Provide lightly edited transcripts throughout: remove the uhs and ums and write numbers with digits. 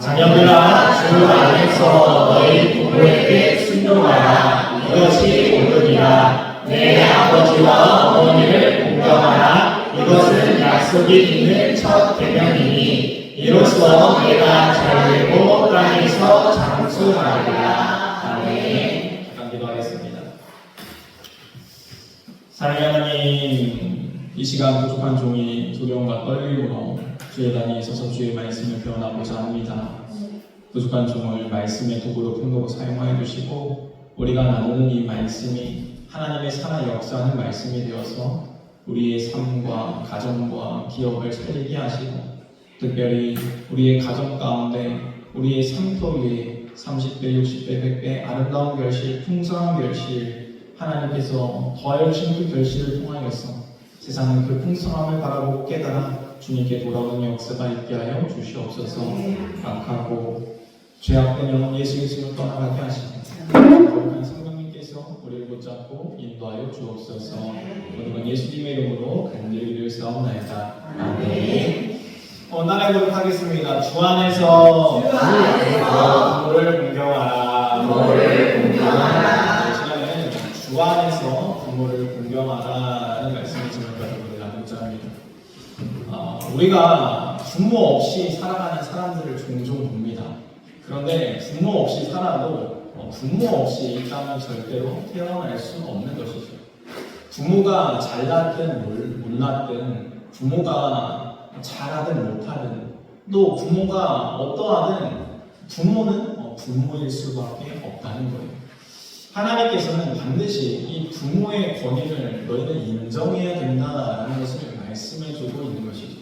자녀들아 주 안에서 너희 부모에게 순종하라. 이것이 옳으니라. 내 아버지와 어머니를 공경하라. 이것은 약속이 있는 첫 계명이니 이로써 내가 잘되고 땅에서 장수하리라. 아멘. 잠깐 기도하겠습니다. 사랑하는 하나님, 이 시간 부족한 종이 두려움과 떨림으로 주의 단위에 서서 주의 말씀을 배워나보자 합니다. 부족한 종을 말씀의 도구로 풍도로 사용하여 주시고 우리가 나누는 이 말씀이 하나님의 살아 역사하는 말씀이 되어서 우리의 삶과 가정과 기업을 살리게 하시고 특별히 우리의 가정 가운데 우리의 삶터 위에 30배, 60배, 100배 아름다운 결실, 풍성한 결실 하나님께서 더해주신 그 결실을 통하여서 세상은 그 풍성함을 바라보고 깨달아 주님께 돌아오는 역사가 있게 하여 주시옵소서. 악하고 죄악된 영혼 예수 그리스도를 떠나가게 하시고 거룩한 성령님께서 우리를 붙잡고 인도하여 주옵소서. 오늘은 예수님의 이름으로 간절히 기도를 싸움나이다. 아멘. 나라보도록 하겠습니다. 주 안에서 부모를 공경하라. 이 시간에는 주 안에서 부모를 공경하라는 말씀을 지금 여러분들 나누고자 합니다. 우리가 부모 없이 살아가는 사람들을 종종 봅니다. 그런데 부모 없이 살아도 부모 없이 이 땅은 절대로 태어날 수 없는 것이죠. 부모가 잘났든 못났든 부모가 잘하든 못하든 또 부모가 어떠하든 부모는 부모일 수밖에 없다는 거예요. 하나님께서는 반드시 이 부모의 권위를 너희는 인정해야 된다라는 것을 말씀해주고 있는 것이죠.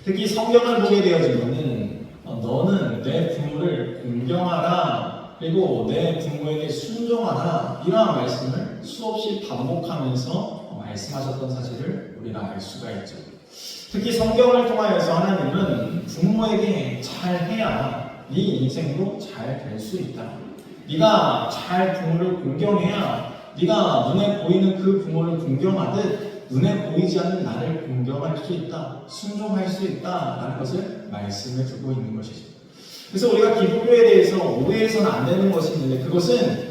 특히 성경을 보게 되어지면은 너는 내 부모를 공경하라 그리고 내 부모에게 순종하라 이러한 말씀을 수없이 반복하면서 말씀하셨던 사실을 우리가 알 수가 있죠. 특히 성경을 통하여서 하나님은 부모에게 잘해야 네 인생도 잘 될 수 있다. 네가 잘 부모를 공경해야 네가 눈에 보이는 그 부모를 공경하듯 눈에 보이지 않는 나를 공경할 수 있다. 순종할 수 있다라는 것을 말씀해 주고 있는 것이죠. 그래서 우리가 기독교에 대해서 오해해서는 안 되는 것이 있는데 그것은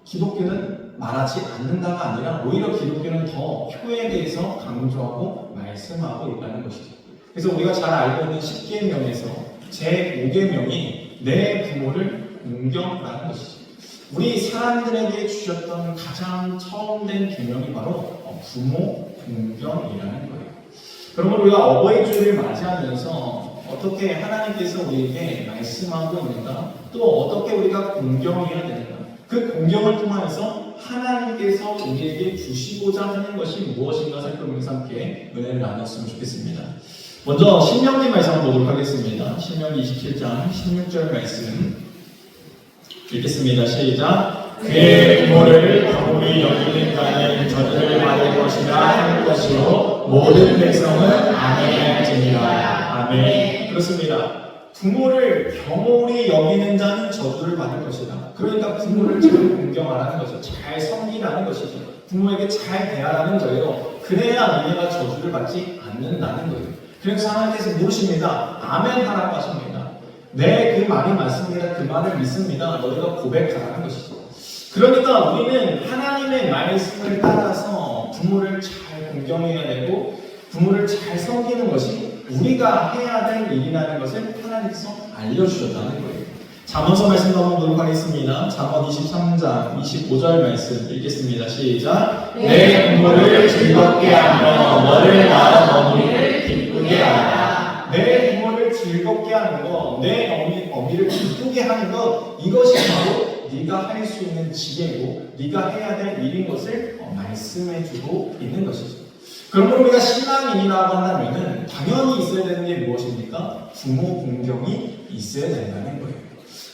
기독교는 말하지 않는다가 아니라 오히려 기독교는 더 효에 대해서 강조하고 말씀하고 있다는 것이죠. 그래서 우리가 잘 알고 있는 10계명에서 제5계명이 내 부모를 공경하라는 것이죠. 우리 사람들에게 주셨던 가장 처음된 계명이 바로 부모 공경이라는 거예요. 그러면 우리가 어버이 주일을 맞이하면서 어떻게 하나님께서 우리에게 말씀하고 있는가, 또 어떻게 우리가 공경해야 되는가, 그 공경을 통하여서 하나님께서 우리에게 주시고자 하는 것이 무엇인가 살펴보면서 함께 은혜를 나눴으면 좋겠습니다. 먼저 신명기 말씀 한번 보도록 하겠습니다. 신명기 27장 16절 말씀 읽겠습니다. 시작. 그의 부모를 가물히 여기는 자는 저주를 받을 것이라 하는 것이요 모든 백성은 아멘할지니라. 아멘. 그렇습니다. 부모를 경홀히 여기는 자는 저주를 받을 것이다. 그러니까 부모를 잘 공경하라는 거죠. 잘 섬기라는 것이죠. 부모에게 잘 대하라는 거예요. 그래야 너희가 저주를 받지 않는다는 거예요. 그래서 하나님께서 물으십니다. 아멘 하라고 하십니다. 네, 그 말이 맞습니다. 그 말을 믿습니다. 너희가 고백하라는 것이죠. 그러니까 우리는 하나님의 말씀을 따라서 부모를 잘 공경해야 되고 부모를 잘 섬기는 것이 우리가 해야 될 일이라는 것을 하나님께서 알려주셨다는 거예요. 잠언서 말씀 한번 보도록 하겠습니다. 잠언 23장 25절 말씀 읽겠습니다. 시작. 내 부모를 즐겁게 하며 너를 낳은 어머니를 기쁘게 하라. 내 부모를 즐겁게 하는 것, 내 어미를 기쁘게 하는 것, 이것이 바로 네가 할 수 있는 지혜고 네가 해야 될 일인 것을 말씀해주고 있는 것이죠. 그러면 우리가 신앙인이라고 한다면 당연히 있어야 되는 게 무엇입니까? 부모 공경이 있어야 된다는 거예요.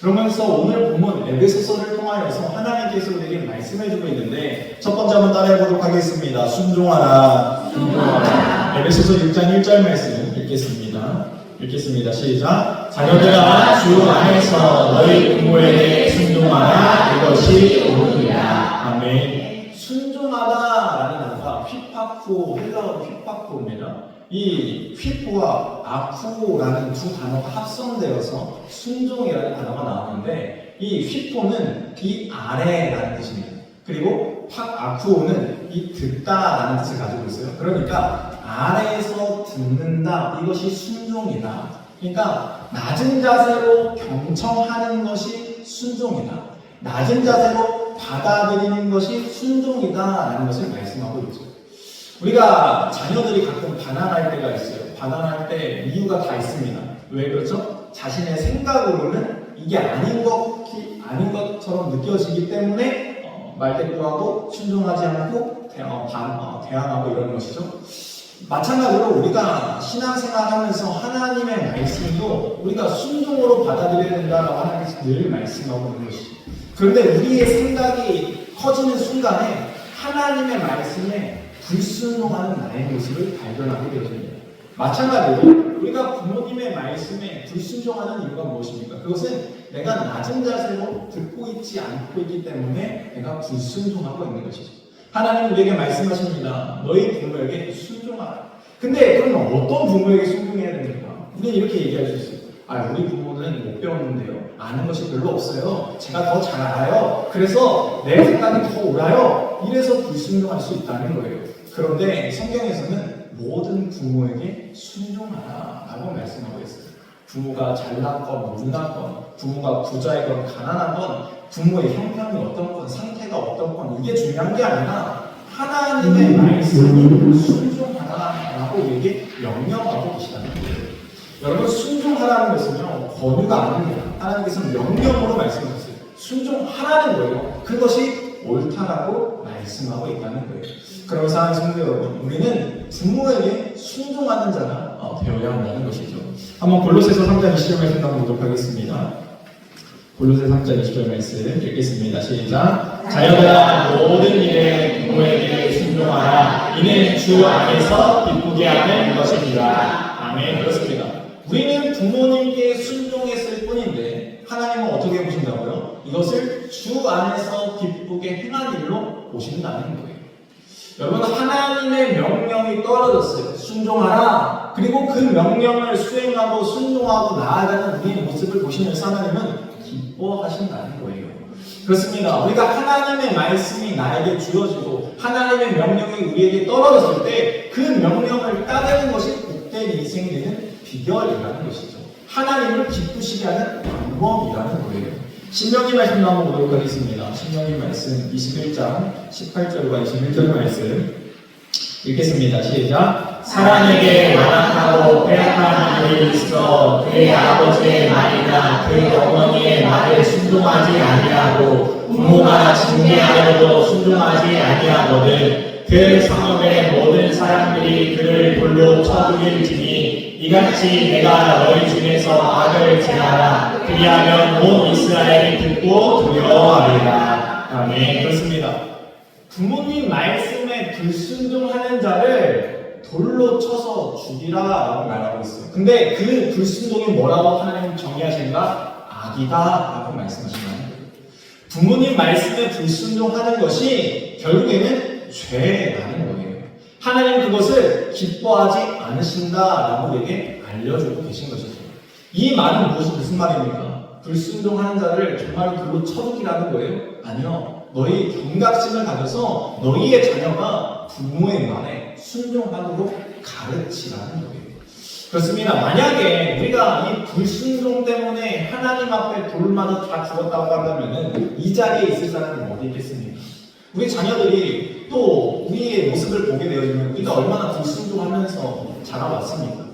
그러면서 오늘 본문 에베소서를 통하여서 하나님께서 우리에게 말씀해주고 있는데 첫 번째 한번 따라해보도록 하겠습니다. 순종하라. 순종하라. 에베소서 6장 1절 말씀 읽겠습니다. 시작. 자녀들아 주 안에서 너희 부모에게 순종하라. 이것이 옳으니라. 아멘. 순종하다라는 단어가 휘파쿠, 헬라어로 휘파쿠입니다. 이 휘포와 아쿠라는 두 단어가 합성되어서 순종이라는 단어가 나왔는데 이 휘포는 이 아래라는 뜻입니다. 그리고 아쿠오는 이 듣다라는 뜻을 가지고 있어요. 그러니까 아래에서 듣는다, 이것이 순종이다. 그러니까 낮은 자세로 경청하는 것이 순종이다. 낮은 자세로 받아들이는 것이 순종이다라는 것을 말씀하고 있죠. 우리가 자녀들이 가끔 반항할 때가 있어요. 반항할 때 이유가 다 있습니다. 왜 그렇죠? 자신의 생각으로는 이게 아닌 것처럼 느껴지기 때문에 말대꾸하고 순종하지 않고 대항하고 이러는 것이죠. 마찬가지로 우리가 신앙생활하면서 하나님의 말씀도 우리가 순종으로 받아들여야 된다라고 하나님께서 늘 말씀하고 있는 것이죠. 그런데 우리의 생각이 커지는 순간에 하나님의 말씀에 불순종하는 나의 모습을 발견하게 되어집니다. 마찬가지로 우리가 부모님의 말씀에 불순종하는 이유가 무엇입니까? 그것은 내가 낮은 자세로 듣고 있지 않고 있기 때문에 내가 불순종하고 있는 것이죠. 하나님은 우리에게 말씀하십니다. 너희 부모에게 순종하라. 근데 그러면 어떤 부모에게 순종해야 됩니까? 우리는 이렇게 얘기할 수 있어요. 우리 부모는 못 배웠는데요. 아는 것이 별로 없어요. 제가 더 잘 알아요. 그래서 내 생각이 더 옳아요. 이래서 불순종할 수 있다는 거예요. 그런데 성경에서는 모든 부모에게 순종하라 라고 말씀하고 있어요. 부모가 잘났건 못났건, 부모가 부자이건 가난하건, 부모의 형편이 어떤건, 상태가 어떤건, 이게 중요한 게 아니라 하나님의 말씀을 순종하라 라고 우리에게 명령하고 계시다는 거예요. 여러분, 순종하라는 것은요, 권유가 아닙니다. 하나님께서는 명령으로 말씀하셨어요. 순종하라는 거예요. 그것이 옳다라고 말씀하고 있다는 거예요. 그러면 사랑하는 성도 여러분, 우리는 부모에게 순종하는 자가 되어야 한다는 것이죠. 한번 골로새서 3장 20절 말씀 한번 보도록 하겠습니다. 골로새 3장 20절 말씀 읽겠습니다. 시작. 자녀들아, 모든 일에 부모에게 순종하라. 이는 주 안에서 기쁘게 하는 것입니다. 아멘. 그렇습니다. 우리는 부모님께 순종했을 뿐인데 하나님은 어떻게 보신다고요? 이것을 주 안에서 기쁘게 행한 일로 보신다는 거예요. 여러분, 하나님의 명령이 떨어졌어요. 순종하라. 그리고 그 명령을 수행하고 순종하고 나아가는 우리의 모습을 보시면서 하나님은 기뻐하신다는 거예요. 그렇습니다. 우리가 하나님의 말씀이 나에게 주어지고 하나님의 명령이 우리에게 떨어졌을 때 그 명령을 따르는 것이 복된 인생이 되는 비결이라는 것이죠. 하나님을 기쁘시게 하는 방법이라는 거예요. 신명기 말씀 한번 보도록 하겠습니다. 신명기 말씀 21장 18절과 21절 말씀 읽겠습니다. 시작. 사람에게 완악하고 빼앗는 일이 있어 그의 아버지의 말이나 그 어머니의 말을 순종하지 아니하고 부모가 징계하여도 순종하지 아니하거든 그 성읍의 모든 사람들이 그를 돌로 쳐 죽일지니 이같이 내가 너희 중에서 악을 제하라. 그리하면 온 이스라엘이 듣고 두려워하리라. 아멘. 그렇습니다. 부모님 말씀에 불순종하는 자를 돌로 쳐서 죽이라라고 말하고 있어요. 근데 그 불순종이 뭐라고 하나님 정의하신가? 악이다라고 말씀하신다는 거예요. 부모님 말씀에 불순종하는 것이 결국에는 죄라는 거예요. 하나님 그것을 기뻐하지 않으신다라고 우리에게 알려주고 계신 것이죠. 이 말은 무슨 말입니까? 불순종하는 자를 정말 돌로 쳐죽이라는 거예요? 아니요. 너희 경각심을 가져서 너희의 자녀가 부모의 말에 순종하도록 가르치라는 거예요. 그렇습니다. 만약에 우리가 이 불순종 때문에 하나님 앞에 돌마다 다 죽었다고 한다면 이 자리에 있을 사람이 어디 있겠습니까? 우리 자녀들이 또 우리의 모습을 보게 되어지면 우리가 얼마나 불순종하면서 자라왔습니까?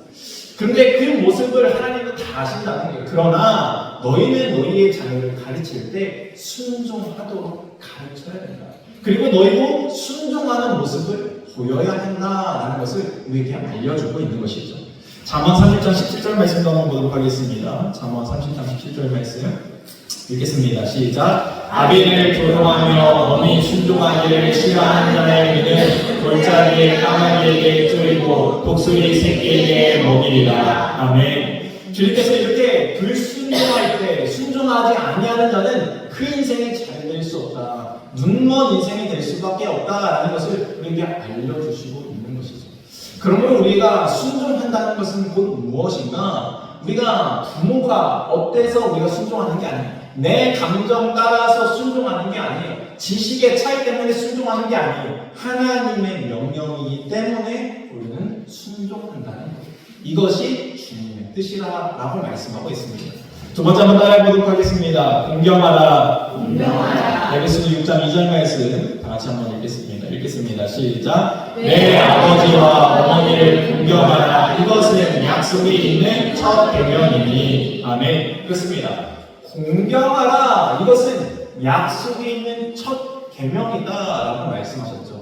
그런데 그 모습을 하나님은 다 아신다는 거예요. 그러나 너희는 너희의 자녀를 가르칠 때 순종하도록 가르쳐야 된다. 그리고 너희도 순종하는 모습을 보여야 한다라는 것을 우리에게 알려주고 있는 것이죠. 잠언 30장 17절 말씀도 한번 보도록 하겠습니다. 잠언 30장 17절 말씀 읽겠습니다. 시작. 아비를 조롱하며 어미 순종하기를 싫어하는 자의 눈은 돌자리에 까마귀에게 쪼이고 독수리 새끼에게 먹이리라. 아멘. 주님께서 이렇게 불순종할 때 순종하지 아니하는 자는 그 인생이 잘 될 수 없다. 눈먼 인생이 될 수밖에 없다라는 것을 우리에게 알려주시고 있는 것이죠. 그러므로 우리가 순종한다는 것은 곧 무엇인가? 우리가 부모가 어때서 우리가 순종하는 게 아니에요. 내 감정 따라서 순종하는 게 아니에요. 지식의 차이 때문에 순종하는 게 아니에요. 하나님의 명령이기 때문에 우리는 순종한다는 거예요. 이것이 주님의 뜻이라고 말씀하고 있습니다. 두 번째 한번 따라해보도록 하겠습니다. 공경하라. 공경하라. 에베소서 6장 2절 말씀 다 같이 한번 읽겠습니다. 시작. 내 아버지와 어머니를 공경하라. 이것은 약속이 있는 첫 계명이니. 아멘. 그렇습니다. 공경하라. 이것은 약속이 있는 첫 계명이다라고 말씀하셨죠.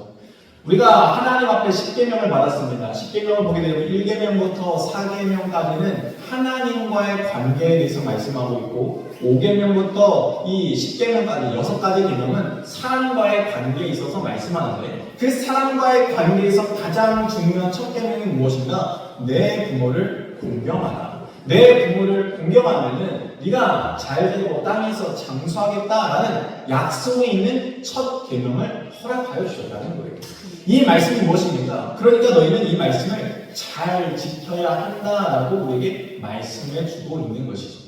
우리가 하나님 앞에 10계명을 받았습니다. 10계명을 보게 되면 1계명부터 4계명까지는 하나님과의 관계에 대해서 말씀하고 있고 5계명부터 이 10계명까지 6가지 계명은 사람과의 관계에 있어서 말씀하는데 그 사람과의 관계에서 가장 중요한 첫 계명이 무엇인가? 내 부모를 공경하라. 내 부모를 공경하면은 네가 잘 되고 땅에서 장수하겠다라는 약속이 있는 첫 계명을 허락하여 주셨다는 거예요. 이 말씀이 무엇입니까? 그러니까 너희는 이 말씀을 잘 지켜야 한다라고 우리에게 말씀해 주고 있는 것이죠.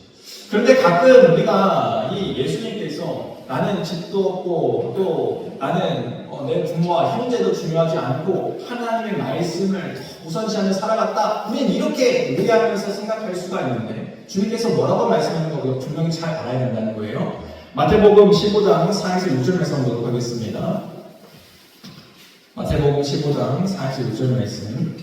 그런데 가끔 우리가 이 예수님께서 나는 집도 없고 또 나는 내 부모와 형제도 중요하지 않고 하나님의 말씀을 더 우선시하며 살아갔다. 우리는 이렇게 얘기하면서 생각할 수가 있는데 주님께서 뭐라고 말씀하는 거고요? 분명히 잘 알아야 된다는 거예요. 마태복음 15장 4에서 6절 말씀 보도록 하겠습니다. 마태복음 15장 4에서 6절 말씀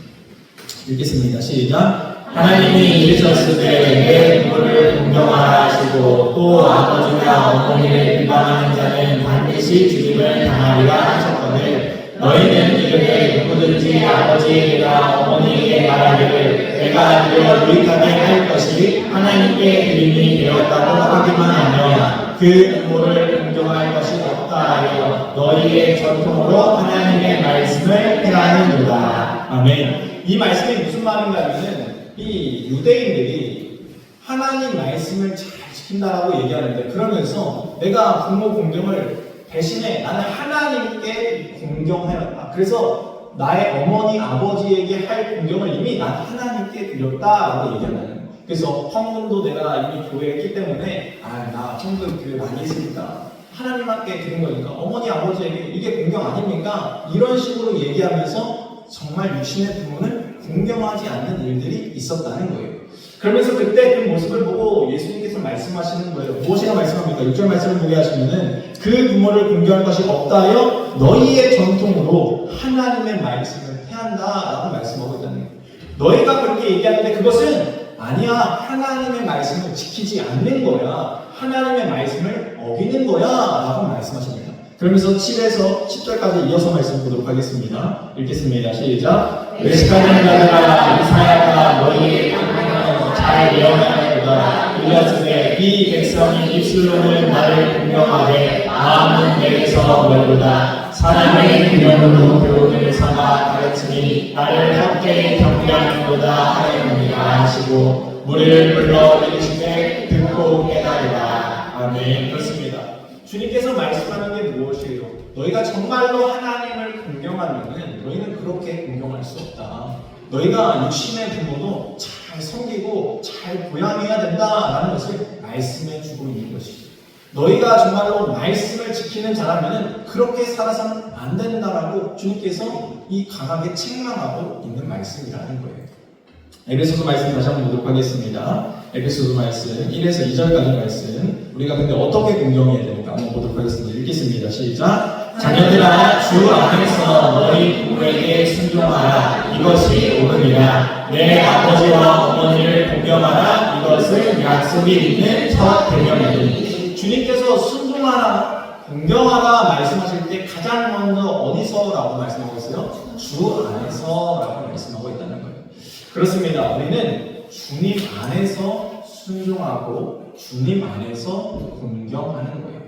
읽겠습니다. 시작. 하나님이 이르셨을 때 내 부모를 공경하라 하시고 또 아버지나 어머니를 비방하는 자는 반드시 죽임을 당하리라 하셨거늘 너희는 이르되 누구든지 아버지에게나 어머니에게 말하기를 내가 드려 유익하게 할 것이 하나님께 드림이 되었다고 하기만 하면 그 부모를 공경할 것이 없다 하여 너희의 전통으로 하나님의 말씀을 행하는도다. 아멘. 이 말씀이 무슨 말인가 하면은 이 유대인들이 하나님 말씀을 잘 지킨다라고 얘기하는데 그러면서 내가 부모 공경을 대신에 나는 하나님께 공경하였다. 그래서 나의 어머니 아버지에게 할 공경을 이미 나는 하나님께 드렸다라고 얘기하는 거예요. 그래서 헌금도 내가 이미 교회에 했기 때문에 나 헌금 교회 많이 했으니까 하나님께 드린 거니까 어머니 아버지에게 이게 공경 아닙니까? 이런 식으로 얘기하면서 정말 육신의 부모는 공경하지 않는 일들이 있었다는 거예요. 그러면서 그때 그 모습을 보고 예수님께서 말씀하시는 거예요. 무엇이라 말씀합니까? 6절 말씀을 보게 하시면은 그 부모를 공경할 것이 없다 하여 너희의 전통으로 하나님의 말씀을 패한다라고 말씀하고 있다는 거예요. 너희가 그렇게 얘기하는데 그것은 아니야. 하나님의 말씀을 지키지 않는 거야. 하나님의 말씀을 어기는 거야 라고 말씀하십니다. 그러면서 7에서 10절까지 이어서 말씀 보도록 하겠습니다. 읽겠습니다. 시작. 외식하는 자들아 이사야가 너희의 공경을 잘 예언하였도다. 이르렀으되 이 백성이 입술로는 나를 공경하되 마음은 내게서 멀도다. 사람의 기념으로 교훈을 삼아 가르치니 나를 함께 경배하는도다 하였느니라 하시고 무리를 불러 이르시되 듣고 깨달으라. 아멘. 그렇습니다. 주님께서 말씀하는 게 무엇이에요? 너희가 정말로 하나님을 공경하면은 너희는 그렇게 공경할 수 없다. 너희가 육신의 부모도 잘 섬기고 잘 보양해야 된다라는 것을 말씀해 주고 있는 것이죠. 너희가 정말로 말씀을 지키는 자라면은 그렇게 살아서는 안 된다라고 주님께서 이 강하게 책망하고 있는 말씀이라는 거예요. 에베소서 말씀 다시 한번 보도록 하겠습니다. 에베소서 말씀 1에서 2절까지 말씀 우리가 근데 어떻게 공경해야 되는가 한번 보도록 하겠습니다. 읽겠습니다. 시작. 자녀들아 주 안에서 너희 부모에게 순종하라. 이것이 옳으니라. 내 아버지와 어머니를 공경하라. 이것은 약속이 있는 첫 계명이니. 주님께서 순종하라, 공경하라 말씀하실 때 가장 먼저 어디서라고 말씀하고 있어요? 주 안에서라고 말씀하고 있다는 거예요. 그렇습니다. 우리는 주님 안에서 순종하고 주님 안에서 공경하는 거예요.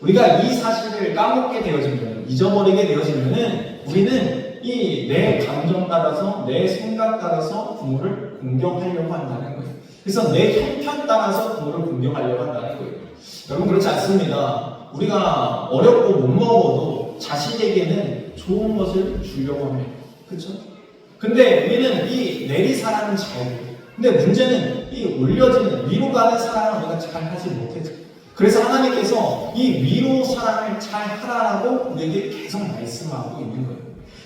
우리가 이 사실을 까먹게 되어지면, 잊어버리게 되어지면은 우리는 이 내 감정 따라서, 내 생각 따라서 부모를 공경하려고 한다는 거예요. 그래서 내 형편 따라서 부모를 공경하려고 한다는 거예요. 여러분 그렇지 않습니다. 우리가 어렵고 못 먹어도 자식에게는 좋은 것을 주려고 합니다. 그렇죠? 근데 우리는 이 내리사랑은 잘 돼요. 근데 문제는 이 올려지는 위로 가는 사랑을 우리가 잘 하지 못했죠. 그래서 하나님께서 이 위로 사랑을 잘 하라고 우리에게 계속 말씀하고 있는 거예요.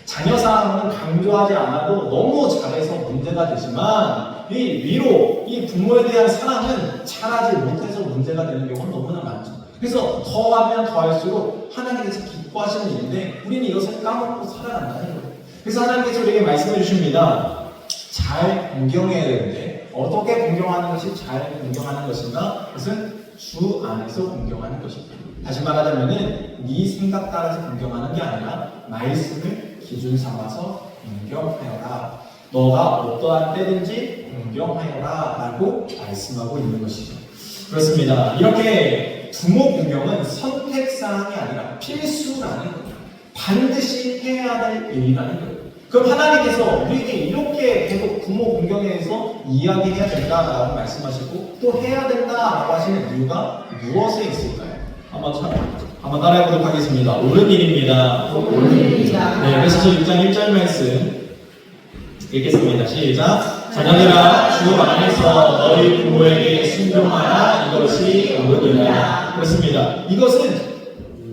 자녀 사랑은 강조하지 않아도 너무 잘해서 문제가 되지만 이 위로, 이 부모에 대한 사랑은 잘하지 못해서 문제가 되는 경우는 너무나 많죠. 그래서 더하면 더할수록 하나님께서 기뻐하시는 일인데 우리는 이것을 까먹고 살아간다는 거예요. 그래서 하나님께서 우리에게 말씀해 주십니다. 잘 공경해야 되는데 어떻게 공경하는 것이 잘 공경하는 것인가? 그것은 주 안에서 공경하는 것입니다. 다시 말하자면은 네 생각 따라서 공경하는 게 아니라 말씀을 기준 삼아서 공경하여라. 너가 어떠한 때든지 공경하여라 라고 말씀하고 있는 것이죠. 그렇습니다. 이렇게 부모 공경은 선택사항이 아니라 필수라는 거예요. 반드시 해야 될 일이라는 거예요. 그럼 하나님께서 우리에게 이렇게 계속 부모 공경에 대해서 이야기해야 된다라고 말씀하시고 또 해야 된다라고 하시는 이유가 무엇에 있을까요? 한번 따라해보도록 하겠습니다. 옳은 일입니다. 옳은 일입니다. 네, 에베소서 6장 1절 말씀 읽겠습니다. 시작. 자녀들아 주 안에서 너희 부모에게 순종하라. 이것이 옳은 일이다. 그렇습니다. 이것은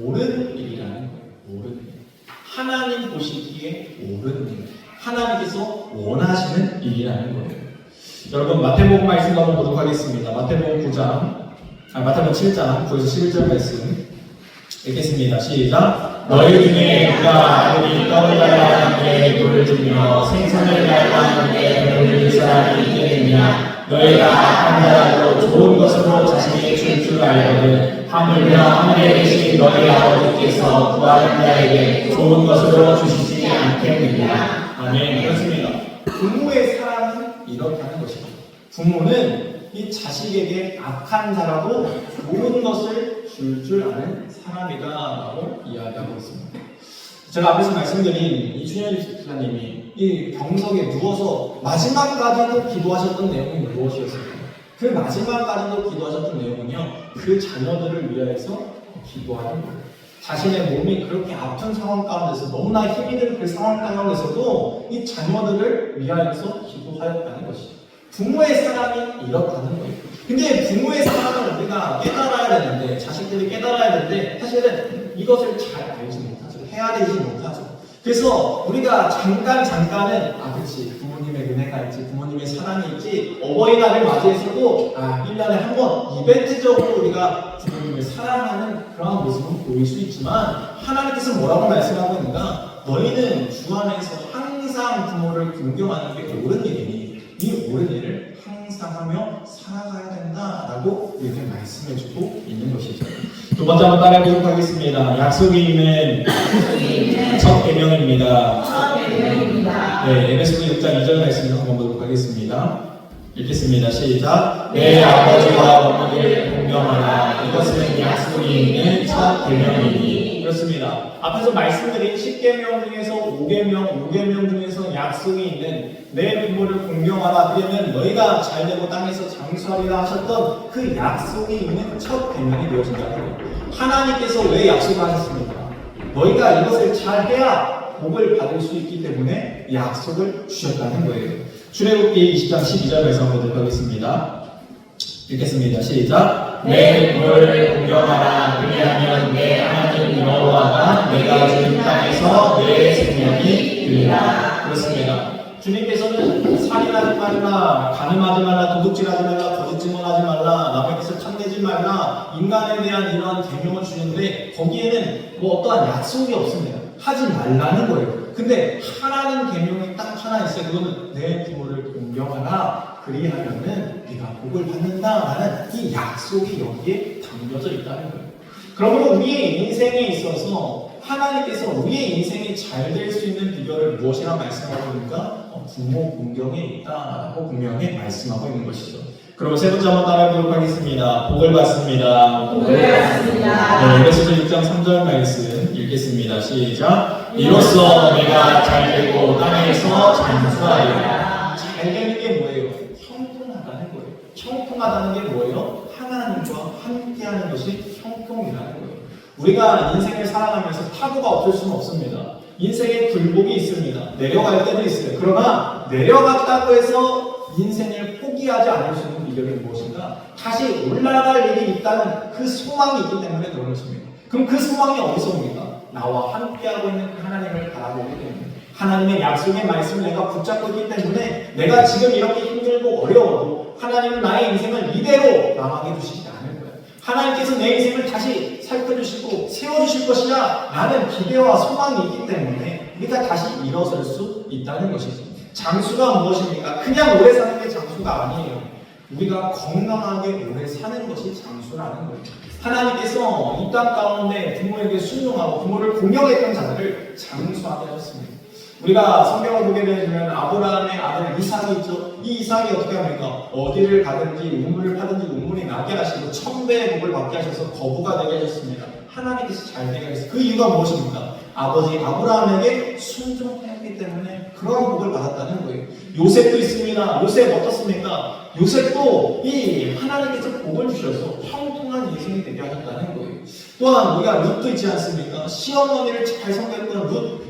옳은 일이라는 거예요. 옳은 일. 하나님 보시기에 옳은 일. 하나님께서 원하시는 일이라는 거예요. 여러분 마태복음 말씀 한번 보도록 하겠습니다. 마태복음 7장 9에서 11절 말씀 읽겠습니다. 시작. 너희 중에 누가 아들이 떡을 달라 하는데 돌을 주며 생선을 달라 하는데 돌을 줄 사람이 있겠느냐. 너희가 악한 자라도 좋은 것으로 자식에게 줄 알거든 하물며 하늘에 계신 너희 아버지께서 구하는 자에게 좋은 것으로 주시지 않겠느냐. 아멘. 그렇습니다. 부모의 사랑은 이렇게 하는 것입니다. 부모는 이 자식에게 악한 자라도 좋은 것을 줄 아는 사람이다 라고 이야기하고 있습니다. 제가 앞에서 말씀드린 이준현 집사님이 이 병석에 누워서 마지막까지도 기도하셨던 내용이 무엇이었을까요? 그 마지막까지도 기도하셨던 내용은요, 그 자녀들을 위하여서 기도하는 거예요. 자신의 몸이 그렇게 아픈 상황 가운데서 너무나 힘이 드는 그 상황 가운데서도 이 자녀들을 위하여서 기도하였다는 것이죠. 부모의 사랑이 이렇다는 거예요. 근데 부모의 사랑을 우리가 깨달아야 되는데, 자식들이 깨달아야 되는데, 사실은 이것을 잘 알지 못하죠. 해야 되지 못하죠. 그래서 우리가 잠깐은, 그치, 부모님의 은혜가 있지, 부모님의 사랑이 있지, 어버이날을 맞이해서도, 1년에 한 번, 이벤트적으로 우리가 부모님을 사랑하는 그런 모습은 보일 수 있지만, 하나님께서 뭐라고 말씀하고 있는가? 너희는 주 안에서 항상 부모를 존경하는 게 옳은 일이니, 이 옳은 일을 항상 하며 살아가야 된다라고 이렇게 말씀해주고 있는 것이죠. 두 번째 한번 따라해보도록 하겠습니다. 약속이 있는 첫 계명입니다. 네, 에베소서 6장 2절 말씀을 한번 보도록 하겠습니다. 읽겠습니다. 시작. 내 아버지와 어머니를 공경하라. 이것은 약속이 있는 첫 계명이니. 그렇습니다. 앞에서 말씀드린 10계명 중에서 5계명 중에서 약속이 있는 내 부모를 공경하라. 그러면 너희가 잘되고 땅에서 장수하리라 하셨던 그 약속이 있는 첫 계명이 되어진다는 거예요. 하나님께서 왜 약속을 하셨습니까? 너희가 이것을 잘 해야 복을 받을 수 있기 때문에 약속을 주셨다는 거예요. 출애굽기 20장 12절 말씀 보도록 하겠습니다. 읽겠습니다. 시작. 내 부모를 공경하라. 그리하면 내 하나님 여호와가 내가 준 땅에서 내 생명이 되리라. 그렇습니다. 주님께서는 살인하지 말라, 간음하지 말라, 도둑질하지 말라, 거짓 증언하지 말라, 남의 것을 탐내지 말라, 인간에 대한 이러한 계명을 주는데 거기에는 어떠한 약속이 없습니다. 하지 말라는 거예요. 근데 하라는 계명이 딱 하나 있어요. 그거는 내 부모를 공경하라. 그리하면은 네가 복을 받는다라는 이 약속이 여기에 담겨져 있다는 거예요. 그러므로 우리의 인생에 있어서 하나님께서 우리의 인생이 잘 될 수 있는 비결을 무엇이라 말씀하고 있는가? 부모 공경에 있다라고 분명히 말씀하고 있는 것이죠. 그럼 세 번째 한번 따라해보도록 하겠습니다. 복을 받습니다. 복을 받습니다. 네, 에베소서 6장 3절 말씀 읽겠습니다. 시작. 이로써 내가 잘되고 땅에서 장수하리라. 잘되는 게 뭐예요? 형통하다는 거예요. 형통하다는 게 뭐예요? 하나님과 함께하는 것이 형통이라는 거예요. 우리가 인생을 살아가면서 파도가 없을 수는 없습니다. 인생에 굴곡이 있습니다. 내려갈 때도 있어요. 그러나 내려갔다고 해서 인생을 포기하지 않을 수 있는 비결이 무엇인가? 다시 올라갈 일이 있다는 그 소망이 있기 때문에 그런 것입니다. 그럼 그 소망이 어디서 옵니까? 나와 함께하고 있는 그 하나님을 바라보기 때문에, 하나님의 약속의 말씀을 내가 붙잡고 있기 때문에 내가 지금 이렇게 힘들고 어려워도 하나님은 나의 인생을 이대로 망하게 두시지 않을 거예요. 하나님께서 내 인생을 다시 살펴주시고 세워주실 것이라 라는 기대와 소망이 있기 때문에 우리가 다시 일어설 수 있다는 것이죠. 장수가 무엇입니까? 그냥 오래 사는 게 장수가 아니에요. 우리가 건강하게 오래 사는 것이 장수라는 거예요. 하나님께서 이 땅 가운데 부모에게 순종하고 부모를 공경했던 자들을 장수하게 하셨습니다. 우리가 성경을 보게 되면 아브라함의 아들 이삭이 있죠. 이 이삭이 어떻게 합니까? 어디를 가든지 우물을 파든지 우물이 나게 하시고 1000배의 복을 받게 하셔서 거부가 되게 하셨습니다. 하나님께서 잘 되게 하셨어요. 그 이유가 무엇입니까? 아버지 아브라함에게 순종했기 때문에 그런 복을 받았다는 거예요. 요셉도 있습니다. 요셉 어떻습니까? 요셉도 이 하나님께서 복을 주셔서 형통한 인생이 되게 하셨다는 거예요. 또한 우리가 룻도 있지 않습니까? 시어머니를 잘 섬겼던 룻,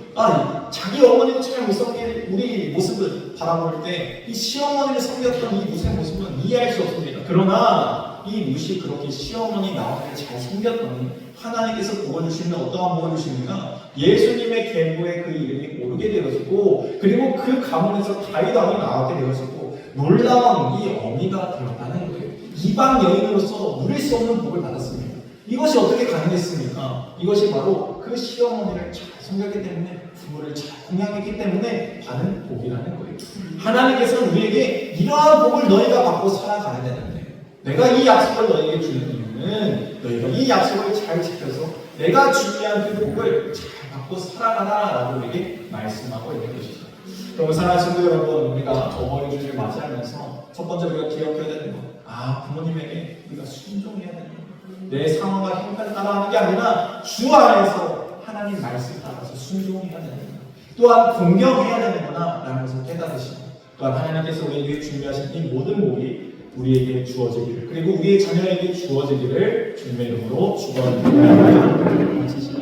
자기 어머니도 잘 못 섬긴 우리 모습을 바라볼 때 이 시어머니를 섬겼던 이 룻의 모습은 이해할 수 없습니다. 그러나 이 룻이 그렇게 시어머니 나와를 잘 섬겼더니 하나님께서 복을 주시면 어떠한 복을 주십니까? 예수님의 계보에 그 이름이 오르게 되어지고 그리고 그 가문에서 다윗 왕이 나오게 되어지고 놀라운 이 어미가 되었다는 거예요. 이방 여인으로서 누릴 수 없는 복을 받았습니다. 이것이 어떻게 가능했습니까? 이것이 바로 그 시어머니를 잘 섬겼기 때문에 부모를 잘 공양했기 때문에 받은 복이라는 거예요. 하나님께서는 우리에게 이러한 복을 너희가 받고 살아가야 되는데 내가 이 약속을 너희에게 주는 이유는 너희가 이 약속을 잘 지켜서 내가 준비한 그 복을 잘 받고 살아가라라고 우리에게 말씀하고 있는 것이죠. 그럼 사랑하는 성도 여러분, 우리가 어버이 주를 맞이하면서 첫 번째 우리가 기억해야 되는 것, 부모님에게 우리가 순종해야 되는 것. 내 상황과 형편 따라하는 게 아니라 주 안에서 하나님 말씀 따라서 순종해야 되는 것. 또한 공경해야 되는구나 라는 것을 깨달으시고 또한 하나님께서 우리에게 준비하신 이 모든 복이 우리에게 주어지기를 그리고 우리의 자녀에게 주어지기를 주님의 이름으로 축원드립니다. 마치시라.